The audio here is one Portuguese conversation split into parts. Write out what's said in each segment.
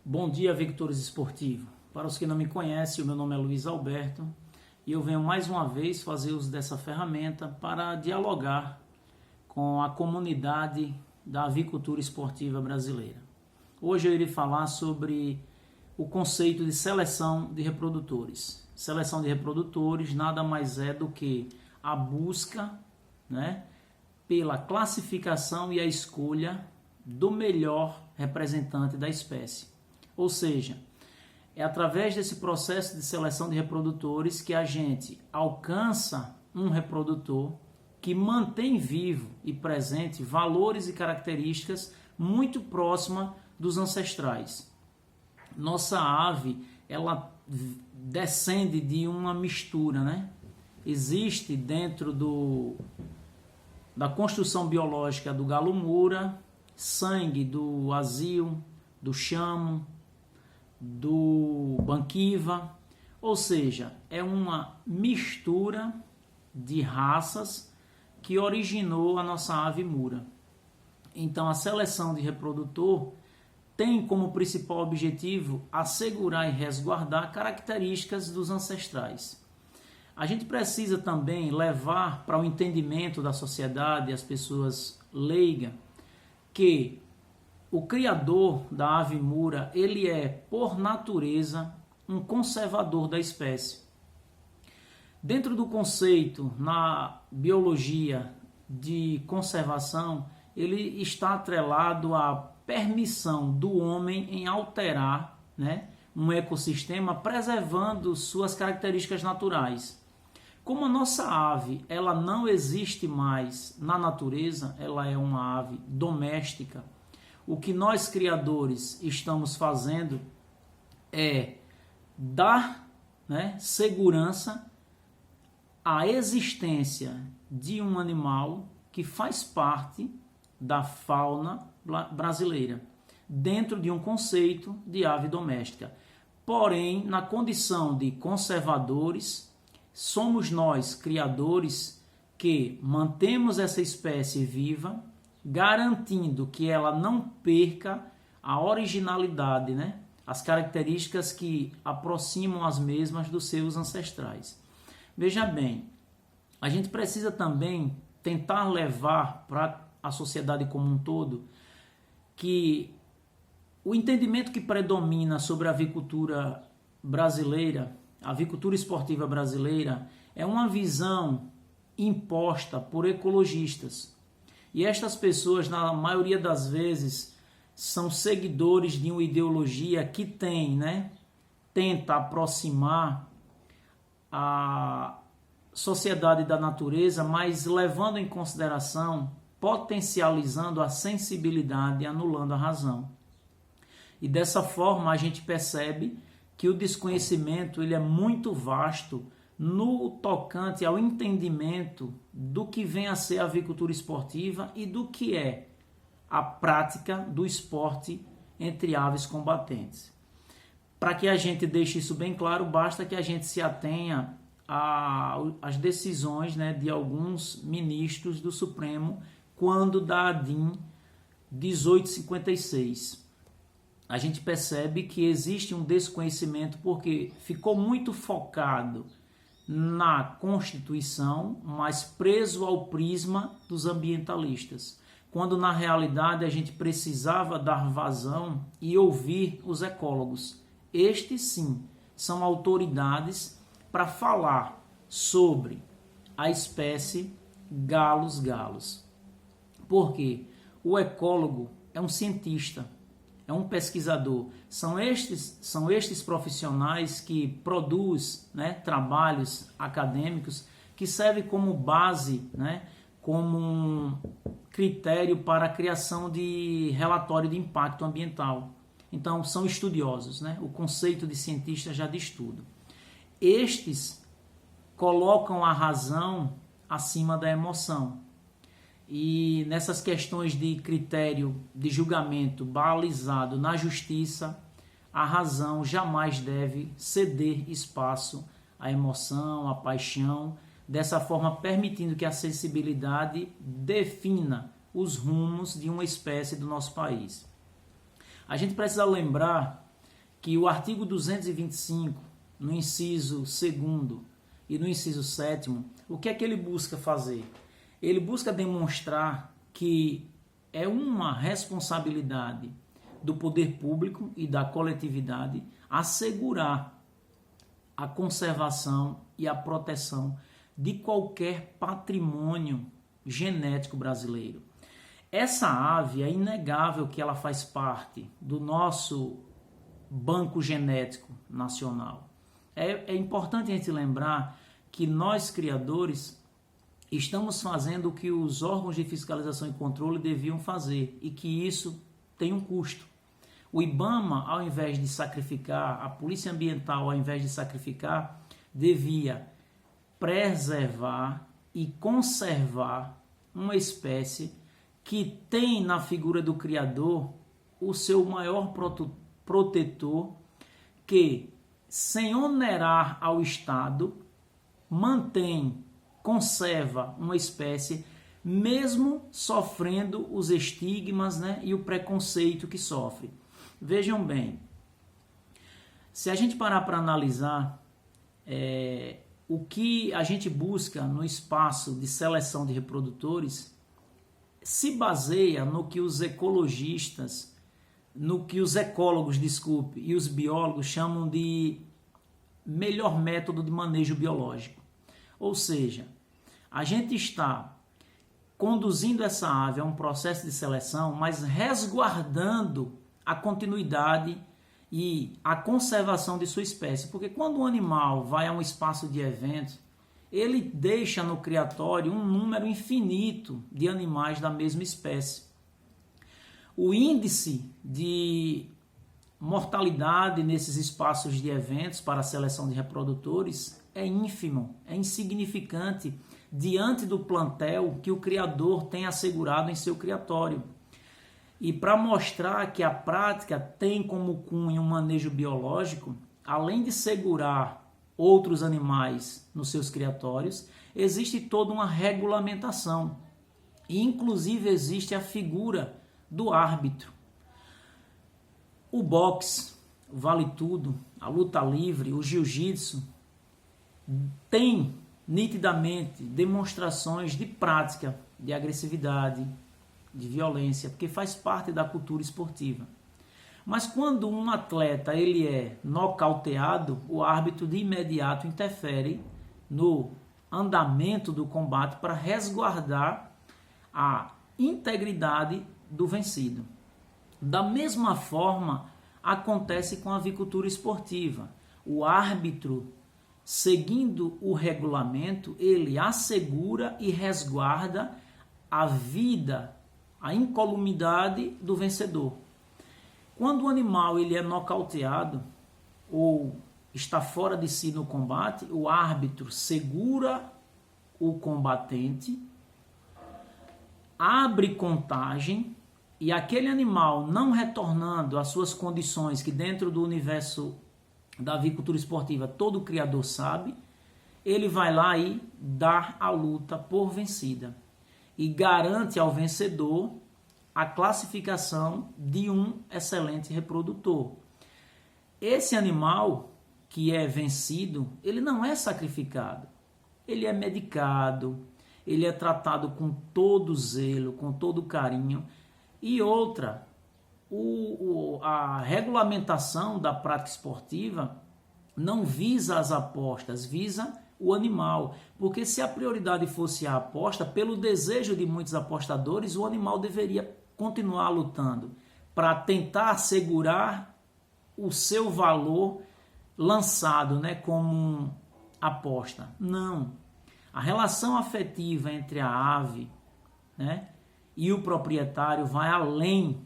Bom dia, Victores Esportivo. Para os que não me conhecem, o meu nome é Luiz Alberto e eu venho mais uma vez fazer uso dessa ferramenta para dialogar com a comunidade da avicultura esportiva brasileira. Hoje eu irei falar sobre o conceito de seleção de reprodutores. Seleção de reprodutores nada mais é do que a busca, pela classificação e a escolha do melhor representante da espécie. Ou seja, é através desse processo de seleção de reprodutores que a gente alcança um reprodutor que mantém vivo e presente valores e características muito próximas dos ancestrais. Nossa ave, ela descende de uma mistura, Existe dentro da construção biológica do galo mura, sangue do asio, do chamo, do banquiva, ou seja, é uma mistura de raças que originou a nossa ave mura. Então, a seleção de reprodutor tem como principal objetivo assegurar e resguardar características dos ancestrais. A gente precisa também levar para o entendimento da sociedade, as pessoas leigas, que o criador da ave mura, ele é, por natureza, um conservador da espécie. Dentro do conceito, na biologia de conservação, ele está atrelado à permissão do homem em alterar, um ecossistema, preservando suas características naturais. Como a nossa ave, ela não existe mais na natureza, ela é uma ave doméstica. O que nós criadores estamos fazendo é dar segurança à existência de um animal que faz parte da fauna brasileira, dentro de um conceito de ave doméstica. Porém, na condição de conservadores, somos nós, criadores, que mantemos essa espécie viva, garantindo que ela não perca a originalidade, as características que aproximam as mesmas dos seus ancestrais. Veja bem, a gente precisa também tentar levar para a sociedade como um todo que o entendimento que predomina sobre a avicultura brasileira, a avicultura esportiva brasileira, é uma visão imposta por ecologistas. E estas pessoas, na maioria das vezes, são seguidores de uma ideologia que tenta aproximar a sociedade da natureza, mas levando em consideração, potencializando a sensibilidade e anulando a razão. E dessa forma a gente percebe que o desconhecimento ele é muito vasto no tocante ao entendimento do que vem a ser a avicultura esportiva e do que é a prática do esporte entre aves combatentes. Para que a gente deixe isso bem claro, basta que a gente se atenha às decisões de alguns ministros do Supremo quando da ADIM 1856. A gente percebe que existe um desconhecimento porque ficou muito focado na Constituição, mas preso ao prisma dos ambientalistas, quando na realidade a gente precisava dar vazão e ouvir os ecólogos. Estes sim são autoridades para falar sobre a espécie galos. Por quê? O ecólogo é um cientista, é um pesquisador. São estes profissionais que produzem trabalhos acadêmicos que servem como base, como um critério para a criação de relatório de impacto ambiental. Então, são estudiosos. O conceito de cientista já diz tudo. Estes colocam a razão acima da emoção. E nessas questões de critério de julgamento balizado na justiça, a razão jamais deve ceder espaço à emoção, à paixão, dessa forma permitindo que a sensibilidade defina os rumos de uma espécie do nosso país. A gente precisa lembrar que o artigo 225, no inciso 2º e no inciso 7º, o que é que ele busca fazer? Ele busca demonstrar que é uma responsabilidade do poder público e da coletividade assegurar a conservação e a proteção de qualquer patrimônio genético brasileiro. Essa ave, é inegável que ela faz parte do nosso banco genético nacional. É importante a gente lembrar que nós, criadores, estamos fazendo o que os órgãos de fiscalização e controle deviam fazer e que isso tem um custo. O IBAMA, ao invés de sacrificar, a Polícia Ambiental, ao invés de sacrificar, devia preservar e conservar uma espécie que tem na figura do criador o seu maior protetor, que, sem onerar ao Estado, mantém, conserva uma espécie, mesmo sofrendo os estigmas, né, e o preconceito que sofre. Vejam bem, se a gente parar para analisar o que a gente busca no espaço de seleção de reprodutores, se baseia no que os ecologistas, no que os ecólogos, e os biólogos chamam de melhor método de manejo biológico. Ou seja, a gente está conduzindo essa ave a um processo de seleção, mas resguardando a continuidade e a conservação de sua espécie. Porque quando um animal vai a um espaço de eventos, ele deixa no criatório um número infinito de animais da mesma espécie. O índice de mortalidade nesses espaços de eventos para a seleção de reprodutores é ínfimo, é insignificante diante do plantel que o criador tem assegurado em seu criatório. E para mostrar que a prática tem como cunho um manejo biológico, além de segurar outros animais nos seus criatórios, existe toda uma regulamentação. E inclusive existe a figura do árbitro. O boxe, o vale tudo, a luta livre, o jiu-jitsu tem nitidamente demonstrações de prática de agressividade, de violência, porque faz parte da cultura esportiva. Mas quando um atleta ele é nocauteado, o árbitro de imediato interfere no andamento do combate para resguardar a integridade do vencido. Da mesma forma, acontece com a avicultura esportiva. O árbitro, seguindo o regulamento, ele assegura e resguarda a vida, a incolumidade do vencedor. Quando o animal ele é nocauteado ou está fora de si no combate, o árbitro segura o combatente, abre contagem e aquele animal não retornando às suas condições, que dentro do universo da avicultura esportiva todo criador sabe, ele vai lá e dá a luta por vencida e garante ao vencedor a classificação de um excelente reprodutor. Esse animal que é vencido, ele não é sacrificado, ele é medicado, ele é tratado com todo zelo, com todo carinho. E outra, a regulamentação da prática esportiva não visa as apostas, visa o animal. Porque se a prioridade fosse a aposta, pelo desejo de muitos apostadores, o animal deveria continuar lutando para tentar assegurar o seu valor lançado, né, como aposta. Não. A relação afetiva entre a ave, né, e o proprietário vai além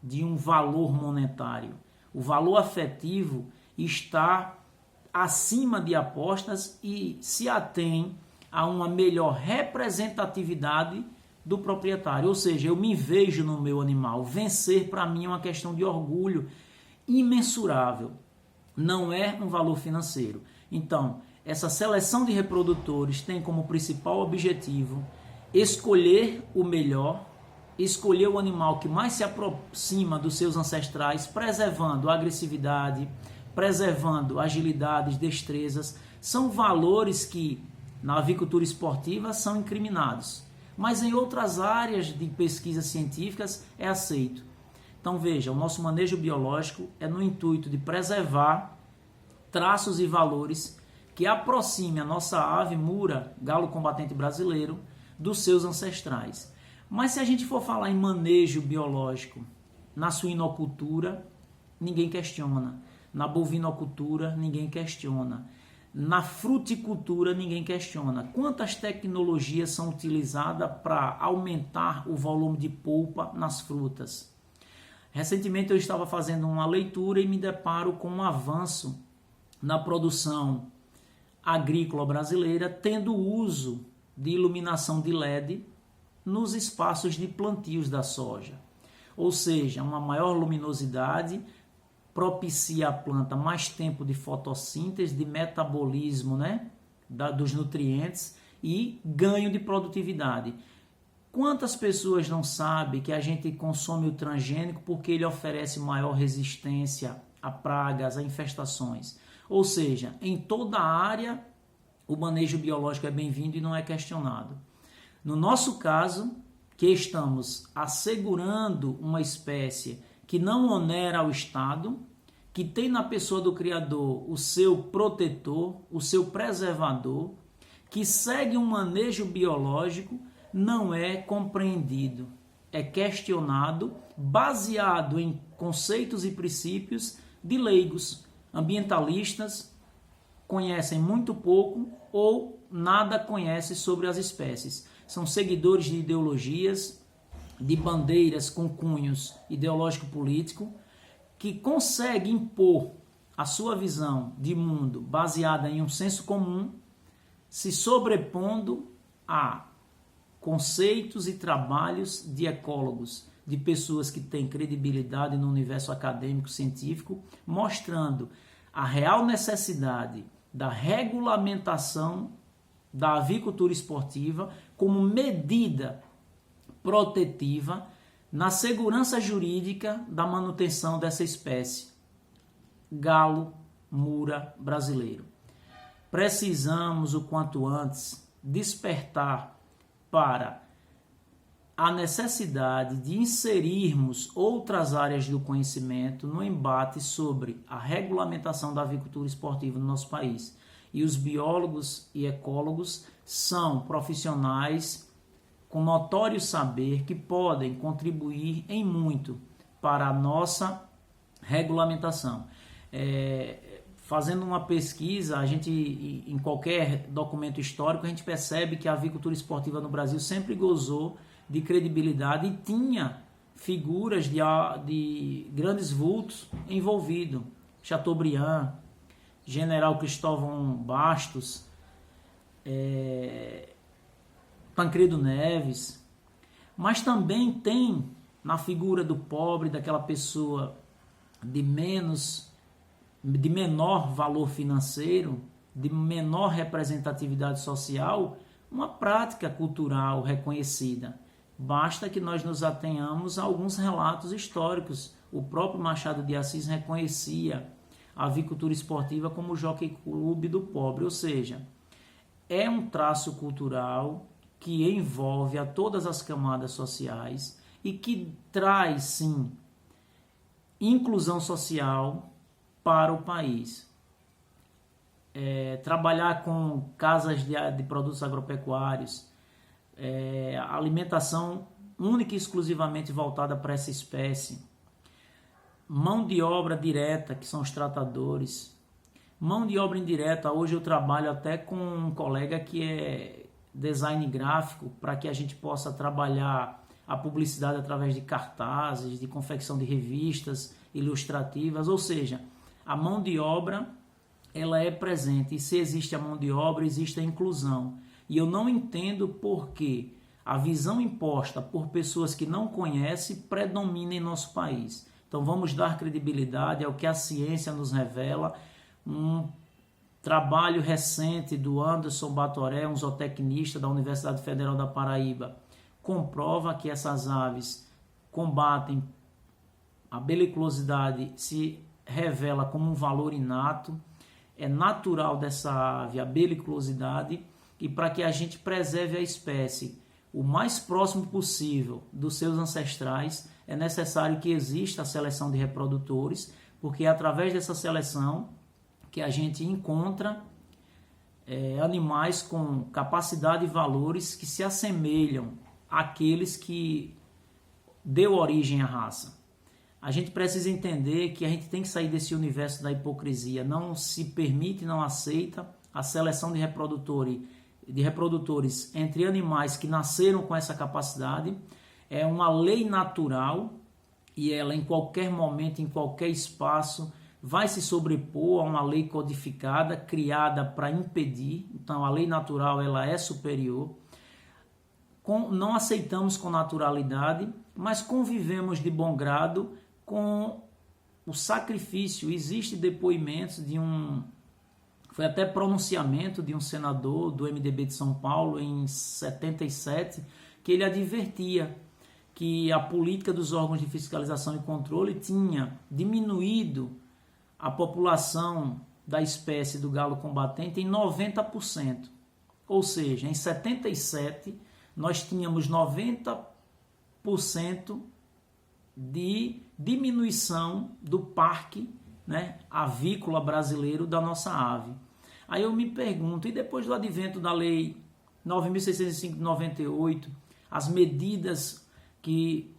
de um valor monetário. O valor afetivo está acima de apostas e se atém a uma melhor representatividade do proprietário. Ou seja, eu me vejo no meu animal. Vencer para mim é uma questão de orgulho imensurável. Não é um valor financeiro. Então, essa seleção de reprodutores tem como principal objetivo escolher o melhor escolher o animal que mais se aproxima dos seus ancestrais, preservando a agressividade, preservando agilidades, destrezas, são valores que na avicultura esportiva são incriminados, mas em outras áreas de pesquisas científicas é aceito. Então veja, o nosso manejo biológico é no intuito de preservar traços e valores que aproxime a nossa ave mura, galo combatente brasileiro, dos seus ancestrais. Mas se a gente for falar em manejo biológico na suinocultura, ninguém questiona. Na bovinocultura, ninguém questiona. Na fruticultura, ninguém questiona. Quantas tecnologias são utilizadas para aumentar o volume de polpa nas frutas? Recentemente eu estava fazendo uma leitura e me deparo com um avanço na produção agrícola brasileira, tendo uso de iluminação de LED nos espaços de plantios da soja. Ou seja, uma maior luminosidade propicia à planta mais tempo de fotossíntese, de metabolismo, né, dos nutrientes e ganho de produtividade. Quantas pessoas não sabem que a gente consome o transgênico porque ele oferece maior resistência a pragas, a infestações? Ou seja, em toda a área o manejo biológico é bem-vindo e não é questionado. No nosso caso, que estamos assegurando uma espécie que não onera ao Estado, que tem na pessoa do criador o seu protetor, o seu preservador, que segue um manejo biológico, não é compreendido, é questionado, baseado em conceitos e princípios de leigos. Ambientalistas conhecem muito pouco ou nada conhecem sobre as espécies. São seguidores de ideologias, de bandeiras com cunhos ideológico-político, que conseguem impor a sua visão de mundo baseada em um senso comum, se sobrepondo a conceitos e trabalhos de ecólogos, de pessoas que têm credibilidade no universo acadêmico científico, mostrando a real necessidade da regulamentação da avicultura esportiva como medida protetiva na segurança jurídica da manutenção dessa espécie, galo mura brasileiro. Precisamos, o quanto antes, despertar para a necessidade de inserirmos outras áreas do conhecimento no embate sobre a regulamentação da avicultura esportiva no nosso país. E os biólogos e ecólogos são profissionais com notório saber que podem contribuir em muito para a nossa regulamentação. Fazendo uma pesquisa, a gente, em qualquer documento histórico, a gente percebe que a avicultura esportiva no Brasil sempre gozou de credibilidade e tinha figuras de grandes vultos envolvidos. Chateaubriand, General Cristóvão Bastos, Tancredo Neves, mas também tem na figura do pobre, daquela pessoa de menor valor financeiro, de menor representatividade social, uma prática cultural reconhecida. Basta que nós nos atenhamos a alguns relatos históricos. O próprio Machado de Assis reconhecia a avicultura esportiva como o jockey clube do pobre, ou seja, é um traço cultural que envolve a todas as camadas sociais e que traz, sim, inclusão social para o país. Trabalhar com casas de produtos agropecuários, alimentação única e exclusivamente voltada para essa espécie, mão de obra direta, que são os tratadores, mão de obra indireta. Hoje eu trabalho até com um colega que é design gráfico, para que a gente possa trabalhar a publicidade através de cartazes, de confecção de revistas ilustrativas, ou seja, a mão de obra ela é presente, e se existe a mão de obra, existe a inclusão. E eu não entendo por que a visão imposta por pessoas que não conhecem predomina em nosso país. Então vamos dar credibilidade ao que a ciência nos revela. Um trabalho recente do Anderson Batoré, um zootecnista da Universidade Federal da Paraíba, comprova que essas aves combatem a belicosidade, se revela como um valor inato, é natural dessa ave a belicosidade, e para que a gente preserve a espécie o mais próximo possível dos seus ancestrais, é necessário que exista a seleção de reprodutores, porque é através dessa seleção que a gente encontra animais com capacidade e valores que se assemelham àqueles que deu origem à raça. A gente precisa entender que a gente tem que sair desse universo da hipocrisia. Não se permite, não aceita a seleção de reprodutores entre animais que nasceram com essa capacidade. É uma lei natural e ela em qualquer momento, em qualquer espaço, vai se sobrepor a uma lei codificada, criada para impedir. Então a lei natural ela é superior. Não aceitamos com naturalidade, mas convivemos de bom grado com o sacrifício. Existe depoimentos foi até pronunciamento de um senador do MDB de São Paulo em 77, que ele advertia que a política dos órgãos de fiscalização e controle tinha diminuído a população da espécie do galo combatente em 90%. Ou seja, em 77 nós tínhamos 90% de diminuição do parque, né, avícola brasileiro da nossa ave. Aí eu me pergunto, e depois do advento da Lei 9.605 de 98, as medidas que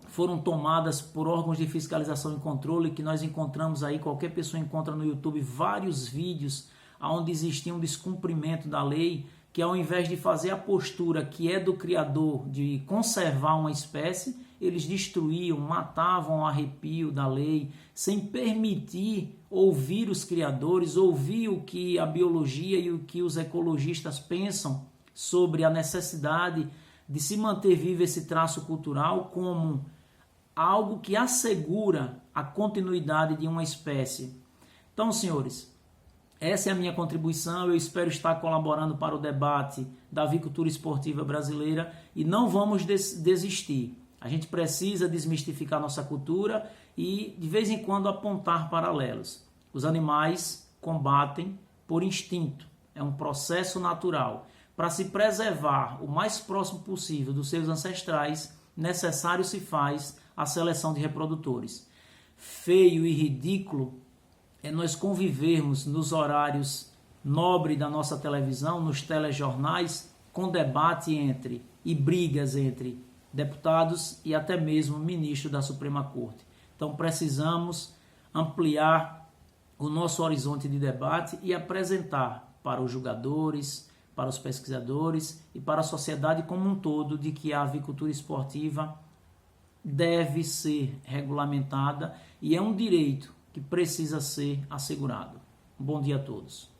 foram tomadas por órgãos de fiscalização e controle, que nós encontramos aí, qualquer pessoa encontra no YouTube vários vídeos onde existia um descumprimento da lei, que ao invés de fazer a postura que é do criador de conservar uma espécie, eles destruíam, matavam o arrepio da lei, sem permitir ouvir os criadores, ouvir o que a biologia e o que os ecologistas pensam sobre a necessidade de se manter vivo esse traço cultural como algo que assegura a continuidade de uma espécie. Então, senhores, essa é a minha contribuição. Eu espero estar colaborando para o debate da avicultura esportiva brasileira e não vamos desistir. A gente precisa desmistificar nossa cultura e, de vez em quando, apontar paralelos. Os animais combatem por instinto. É um processo natural. Para se preservar o mais próximo possível dos seus ancestrais, necessário se faz a seleção de reprodutores. Feio e ridículo é nós convivermos nos horários nobres da nossa televisão, nos telejornais, com debate e brigas entre deputados e até mesmo ministro da Suprema Corte. Então precisamos ampliar o nosso horizonte de debate e apresentar para os julgadores, para os pesquisadores e para a sociedade como um todo de que a avicultura esportiva deve ser regulamentada e é um direito que precisa ser assegurado. Bom dia a todos.